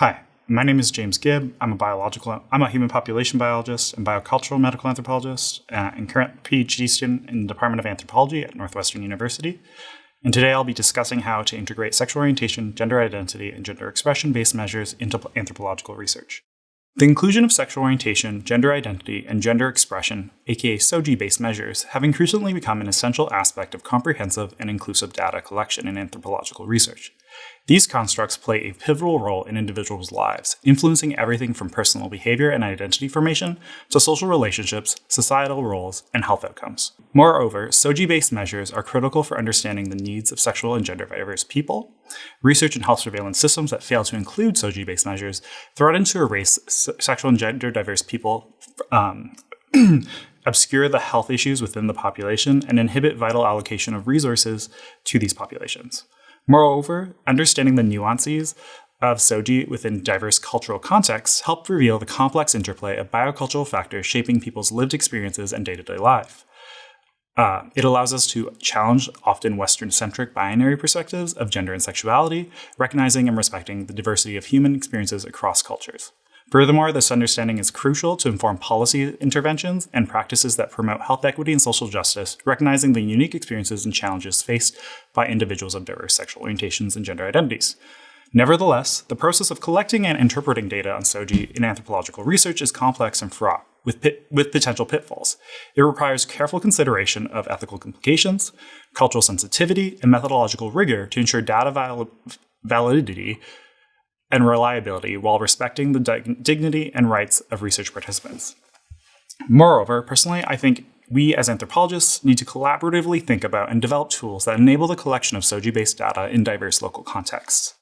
Hi, my name is James Gibb. I'm a human population biologist and biocultural medical anthropologist and current PhD student in the Department of Anthropology at Northwestern University. And today I'll be discussing how to integrate sexual orientation, gender identity, and gender expression-based measures into anthropological research. The inclusion of sexual orientation, gender identity, and gender expression, aka SOGI-based measures, have increasingly become an essential aspect of comprehensive and inclusive data collection in anthropological research. These constructs play a pivotal role in individuals' lives, influencing everything from personal behavior and identity formation to social relationships, societal roles, and health outcomes. Moreover, SOGI-based measures are critical for understanding the needs of sexual and gender diverse people. Research and health surveillance systems that fail to include SOGI-based measures threaten to erase sexual and gender diverse people, obscure the health issues within the population, and inhibit vital allocation of resources to these populations. Moreover, understanding the nuances of SOGI within diverse cultural contexts help reveal the complex interplay of biocultural factors shaping people's lived experiences and day-to-day life. It allows us to challenge often Western-centric binary perspectives of gender and sexuality, recognizing and respecting the diversity of human experiences across cultures. Furthermore, this understanding is crucial to inform policy interventions and practices that promote health equity and social justice, recognizing the unique experiences and challenges faced by individuals of diverse sexual orientations and gender identities. Nevertheless, the process of collecting and interpreting data on SOGI in anthropological research is complex and fraught with potential pitfalls. It requires careful consideration of ethical implications, cultural sensitivity, and methodological rigor to ensure data validity and reliability while respecting the dignity and rights of research participants. Moreover, personally, I think we as anthropologists need to collaboratively think about and develop tools that enable the collection of SOGI-based data in diverse local contexts.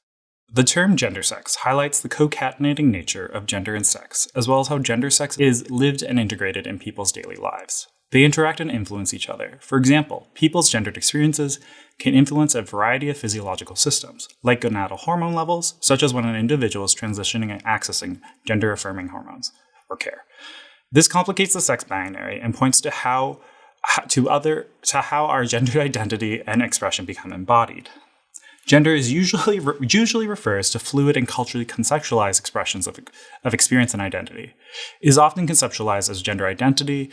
The term gender sex highlights the concatenating nature of gender and sex, as well as how gender sex is lived and integrated in people's daily lives. They interact and influence each other. For example, people's gendered experiences can influence a variety of physiological systems, like gonadal hormone levels, such as when an individual is transitioning and accessing gender-affirming hormones or care. This complicates the sex binary and points to how our gender identity and expression become embodied. Gender is usually refers to fluid and culturally conceptualized expressions of experience and identity. It is often conceptualized as gender identity,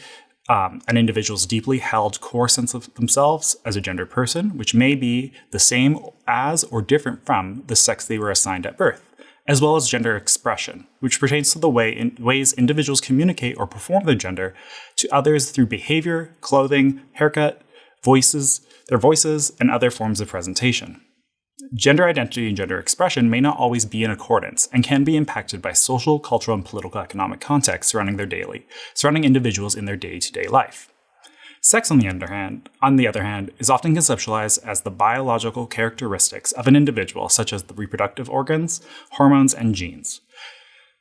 an individual's deeply held core sense of themselves as a gender person, which may be the same as or different from the sex they were assigned at birth, as well as gender expression, which pertains to the ways individuals communicate or perform their gender to others through behavior, clothing, haircut, their voices, and other forms of presentation. Gender identity and gender expression may not always be in accordance and can be impacted by social, cultural, and political economic contexts surrounding individuals in their day-to-day life. Sex, on the other hand, is often conceptualized as the biological characteristics of an individual, such as the reproductive organs, hormones, and genes.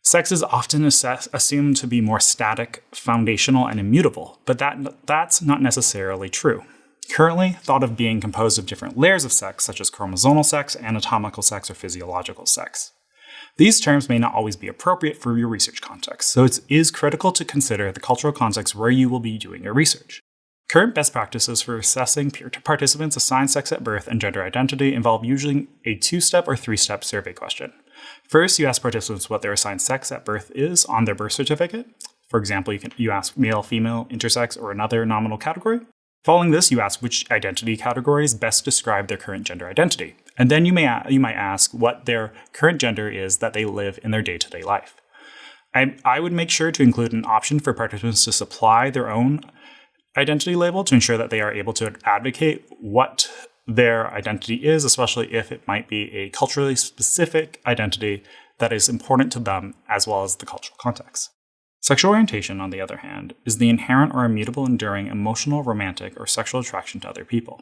Sex is often assumed to be more static, foundational, and immutable, but that's not necessarily true. Currently thought of being composed of different layers of sex, such as chromosomal sex, anatomical sex, or physiological sex. These terms may not always be appropriate for your research context, so it is critical to consider the cultural context where you will be doing your research. Current best practices for assessing participants' assigned sex at birth and gender identity involve using a 2-step or 3-step survey question. First, you ask participants what their assigned sex at birth is on their birth certificate. For example, you ask male, female, intersex, or another nominal category. Following this, you ask which identity categories best describe their current gender identity. And then you might ask what their current gender is that they live in their day-to-day life. I would make sure to include an option for participants to supply their own identity label to ensure that they are able to advocate what their identity is, especially if it might be a culturally specific identity that is important to them as well as the cultural context. Sexual orientation, on the other hand, is the inherent or immutable enduring emotional, romantic, or sexual attraction to other people.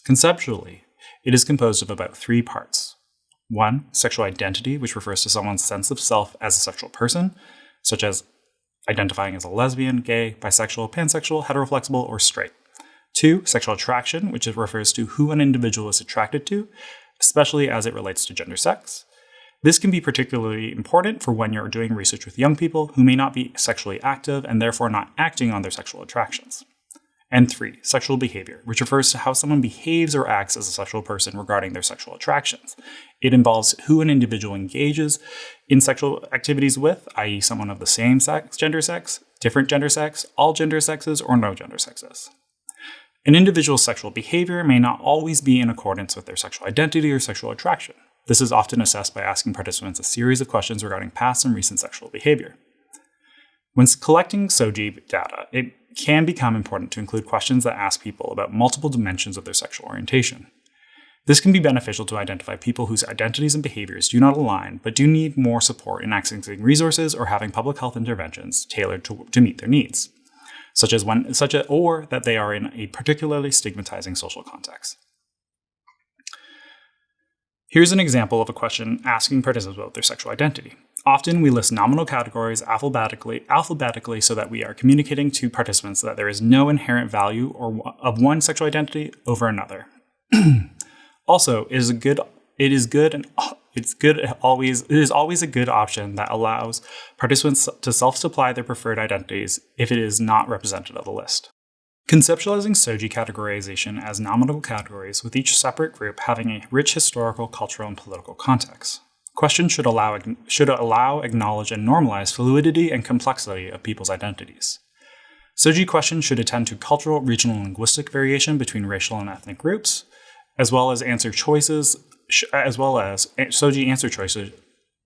Conceptually, it is composed of about 3 parts. 1, sexual identity, which refers to someone's sense of self as a sexual person, such as identifying as a lesbian, gay, bisexual, pansexual, heteroflexible, or straight. 2, sexual attraction, which refers to who an individual is attracted to, especially as it relates to gender sex. This can be particularly important for when you're doing research with young people who may not be sexually active and therefore not acting on their sexual attractions. And 3, sexual behavior, which refers to how someone behaves or acts as a sexual person regarding their sexual attractions. It involves who an individual engages in sexual activities with, i.e. someone of the same sex, gender sex, different gender sex, all gender sexes, or no gender sexes. An individual's sexual behavior may not always be in accordance with their sexual identity or sexual attraction. This is often assessed by asking participants a series of questions regarding past and recent sexual behavior. When collecting SOGI data, it can become important to include questions that ask people about multiple dimensions of their sexual orientation. This can be beneficial to identify people whose identities and behaviors do not align, but do need more support in accessing resources or having public health interventions tailored to meet their needs, or that they are in a particularly stigmatizing social context. Here's an example of a question asking participants about their sexual identity. Often we list nominal categories alphabetically so that we are communicating to participants that there is no inherent value of one sexual identity over another. Also, it is always a good option that allows participants to self-supply their preferred identities if it is not represented on the list. Conceptualizing SOGI categorization as nominal categories with each separate group having a rich historical, cultural, and political context. Questions should allow, acknowledge, and normalize fluidity and complexity of people's identities. SOGI questions should attend to cultural, regional, and linguistic variation between racial and ethnic groups, as well as SOGI answer choices.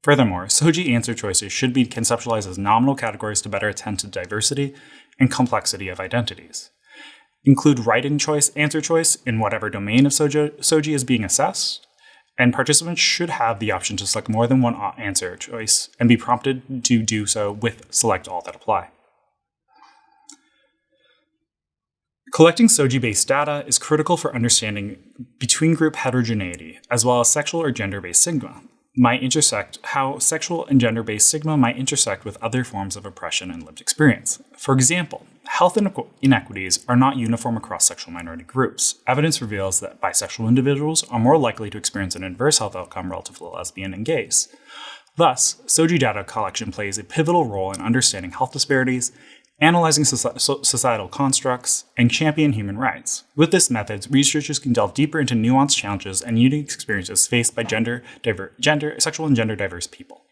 Furthermore, SOGI answer choices should be conceptualized as nominal categories to better attend to diversity and complexity of identities. Include answer choice in whatever domain of SOGI is being assessed, and participants should have the option to select more than one answer choice and be prompted to do so with select all that apply. Collecting SOGI-based data is critical for understanding between-group heterogeneity, as well as sexual or gender-based stigma, how sexual and gender-based stigma might intersect with other forms of oppression and lived experience. For example, health inequities are not uniform across sexual minority groups. Evidence reveals that bisexual individuals are more likely to experience an adverse health outcome relative to lesbian and gays. Thus, SOGI data collection plays a pivotal role in understanding health disparities, analyzing societal constructs, and champion human rights. With this method, researchers can delve deeper into nuanced challenges and unique experiences faced by sexual and gender diverse people.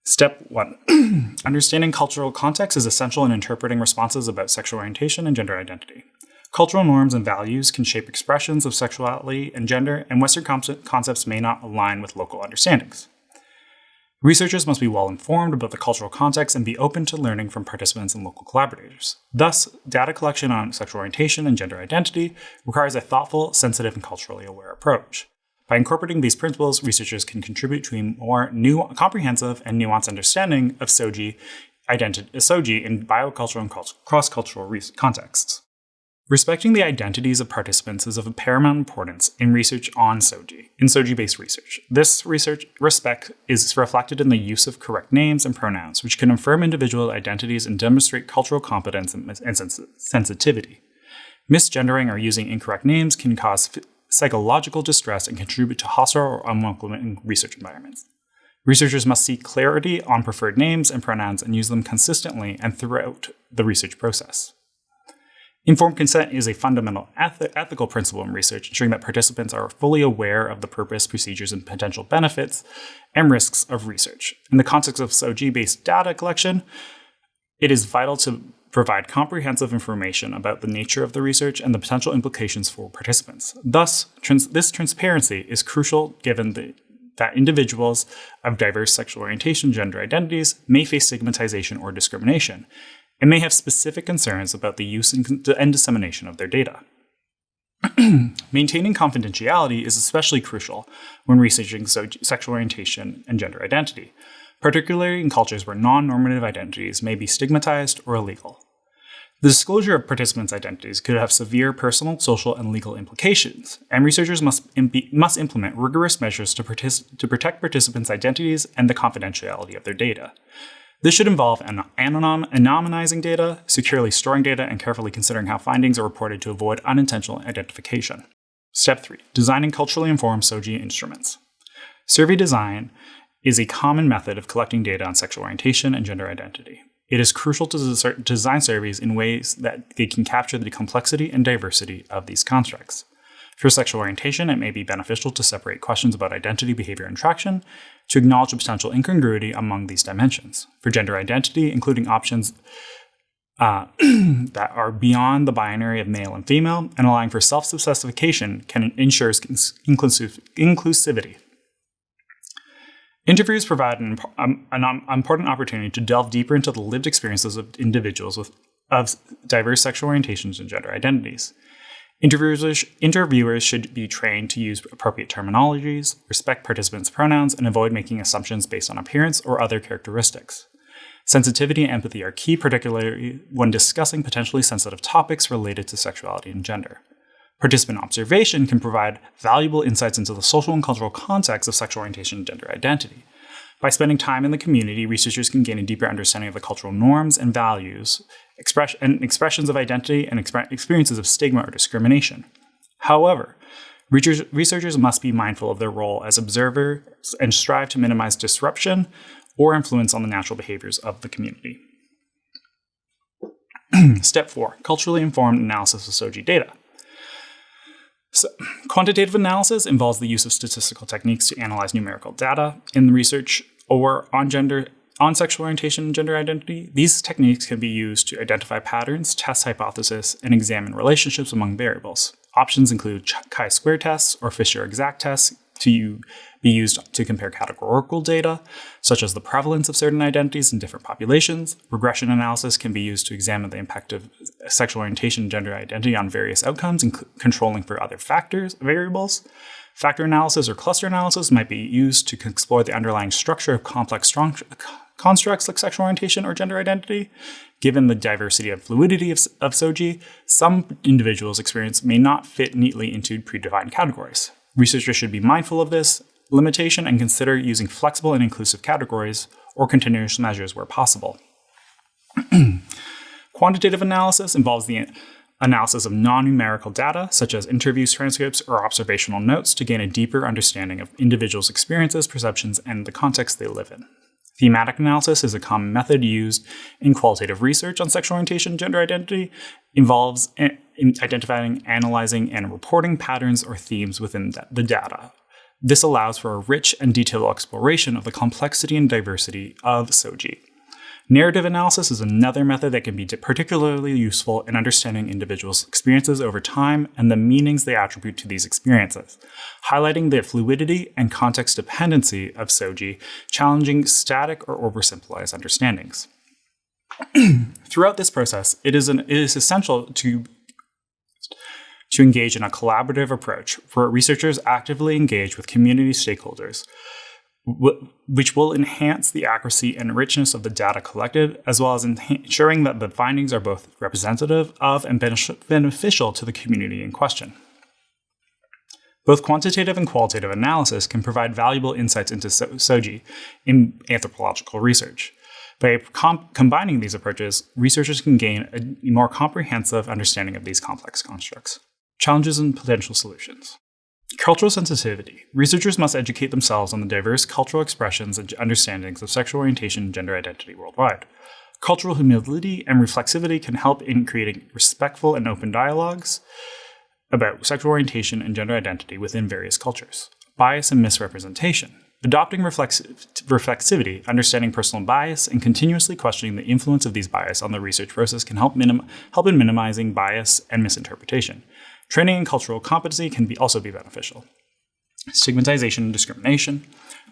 Step 1. Understanding cultural context is essential in interpreting responses about sexual orientation and gender identity. Cultural norms and values can shape expressions of sexuality and gender, and Western concepts may not align with local understandings. Researchers must be well informed about the cultural context and be open to learning from participants and local collaborators. Thus, data collection on sexual orientation and gender identity requires a thoughtful, sensitive, and culturally aware approach. By incorporating these principles, researchers can contribute to a more comprehensive and nuanced understanding of SOGI in biocultural and cross-cultural contexts. Respecting the identities of participants is of paramount importance in research on SOGI, in SOGI-based research. This respect is reflected in the use of correct names and pronouns, which can affirm individual identities and demonstrate cultural competence and sensitivity. Misgendering or using incorrect names can cause psychological distress and contribute to hostile or unwelcoming research environments. Researchers must seek clarity on preferred names and pronouns and use them consistently and throughout the research process. Informed consent is a fundamental ethical principle in research, ensuring that participants are fully aware of the purpose, procedures, and potential benefits and risks of research. In the context of SOGI-based data collection, it is vital to provide comprehensive information about the nature of the research and the potential implications for participants. Thus, this transparency is crucial given that individuals of diverse sexual orientation and gender identities may face stigmatization or discrimination, and may have specific concerns about the use and dissemination of their data. Maintaining confidentiality is especially crucial when researching sexual orientation and gender identity, particularly in cultures where non-normative identities may be stigmatized or illegal. The disclosure of participants' identities could have severe personal, social, and legal implications, and researchers must implement rigorous measures to protect participants' identities and the confidentiality of their data. This should involve anonymizing data, securely storing data, and carefully considering how findings are reported to avoid unintentional identification. Step 3. Designing culturally informed SOGI instruments. Survey design is a common method of collecting data on sexual orientation and gender identity. it is crucial to design surveys in ways that they can capture the complexity and diversity of these constructs. For sexual orientation, it may be beneficial to separate questions about identity, behavior, and attraction to acknowledge the potential incongruity among these dimensions. For gender identity, including options that are beyond the binary of male and female and allowing for self-specification can ensure inclusivity. Interviews provide an important opportunity to delve deeper into the lived experiences of individuals of diverse sexual orientations and gender identities. Interviewers should be trained to use appropriate terminologies, respect participants' pronouns, and avoid making assumptions based on appearance or other characteristics. Sensitivity and empathy are key, particularly when discussing potentially sensitive topics related to sexuality and gender. Participant observation can provide valuable insights into the social and cultural context of sexual orientation and gender identity. By spending time in the community, researchers can gain a deeper understanding of the cultural norms and values, expressions of identity, and experiences of stigma or discrimination. However, researchers must be mindful of their role as observers and strive to minimize disruption or influence on the natural behaviors of the community. Step 4, culturally informed analysis of SOGI data. So, quantitative analysis involves the use of statistical techniques to analyze numerical data in research or on sexual orientation and gender identity. These techniques can be used to identify patterns, test hypotheses, and examine relationships among variables. Options include chi-square tests or Fisher-exact tests to be used to compare categorical data, such as the prevalence of certain identities in different populations. Regression analysis can be used to examine the impact of sexual orientation and gender identity on various outcomes, controlling for other variables. Factor analysis or cluster analysis might be used to explore the underlying structure of complex constructs like sexual orientation or gender identity. Given the diversity and fluidity of SOGI, some individuals' experience may not fit neatly into predefined categories. Researchers should be mindful of this limitation and consider using flexible and inclusive categories or continuous measures where possible. Quantitative analysis involves the analysis of non-numerical data, such as interviews, transcripts, or observational notes, to gain a deeper understanding of individuals' experiences, perceptions, and the context they live in. Thematic analysis is a common method used in qualitative research on sexual orientation and gender identity. Involves identifying, analyzing, and reporting patterns or themes within the data. This allows for a rich and detailed exploration of the complexity and diversity of SOGI. Narrative analysis is another method that can be particularly useful in understanding individuals' experiences over time and the meanings they attribute to these experiences, highlighting the fluidity and context dependency of SOGI, challenging static or oversimplified understandings. Throughout this process, it is essential to engage in a collaborative approach where researchers actively engage with community stakeholders, which will enhance the accuracy and richness of the data collected, as well as ensuring that the findings are both representative of and beneficial to the community in question. Both quantitative and qualitative analysis can provide valuable insights into SOGI in anthropological research. By combining these approaches, researchers can gain a more comprehensive understanding of these complex constructs. Challenges and potential solutions. Cultural sensitivity. Researchers must educate themselves on the diverse cultural expressions and understandings of sexual orientation and gender identity worldwide. Cultural humility and reflexivity can help in creating respectful and open dialogues about sexual orientation and gender identity within various cultures. Bias and misrepresentation. Adopting reflexivity, understanding personal bias, and continuously questioning the influence of these bias on the research process can help in minimizing bias and misinterpretation. Training in cultural competency can also be beneficial. Stigmatization and discrimination.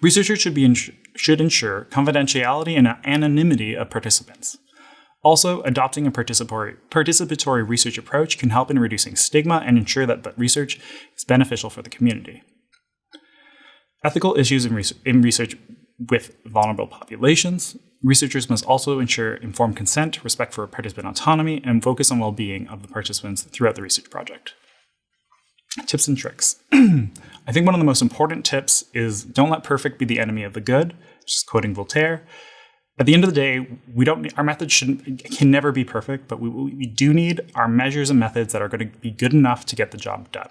Researchers should ensure confidentiality and anonymity of participants. Also, adopting a participatory research approach can help in reducing stigma and ensure that the research is beneficial for the community. Ethical issues in research with vulnerable populations. Researchers must also ensure informed consent, respect for participant autonomy, and focus on well-being of the participants throughout the research project. Tips and tricks. I think one of the most important tips is don't let perfect be the enemy of the good, just quoting Voltaire. At the end of the day, our methods can never be perfect, but we do need our measures and methods that are going to be good enough to get the job done.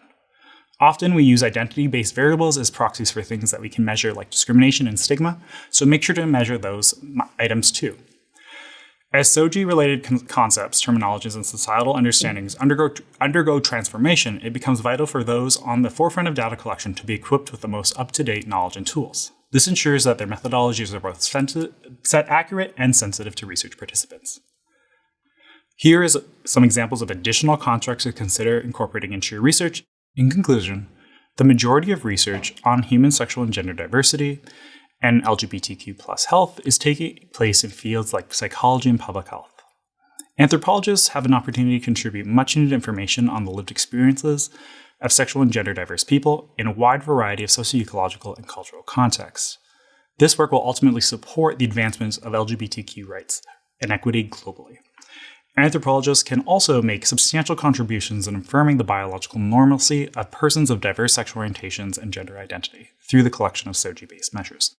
Often we use identity-based variables as proxies for things that we can measure like discrimination and stigma, so make sure to measure those items too. As SOGI-related concepts, terminologies, and societal understandings undergo transformation, it becomes vital for those on the forefront of data collection to be equipped with the most up-to-date knowledge and tools. This ensures that their methodologies are both set accurate and sensitive to research participants. Here is some examples of additional constructs to consider incorporating into your research. In conclusion, the majority of research on human sexual and gender diversity and LGBTQ+ health is taking place in fields like psychology and public health. Anthropologists have an opportunity to contribute much-needed information on the lived experiences of sexual and gender diverse people in a wide variety of socio-ecological and cultural contexts. This work will ultimately support the advancements of LGBTQ rights and equity globally. Anthropologists can also make substantial contributions in affirming the biological normalcy of persons of diverse sexual orientations and gender identity through the collection of SOGI-based measures.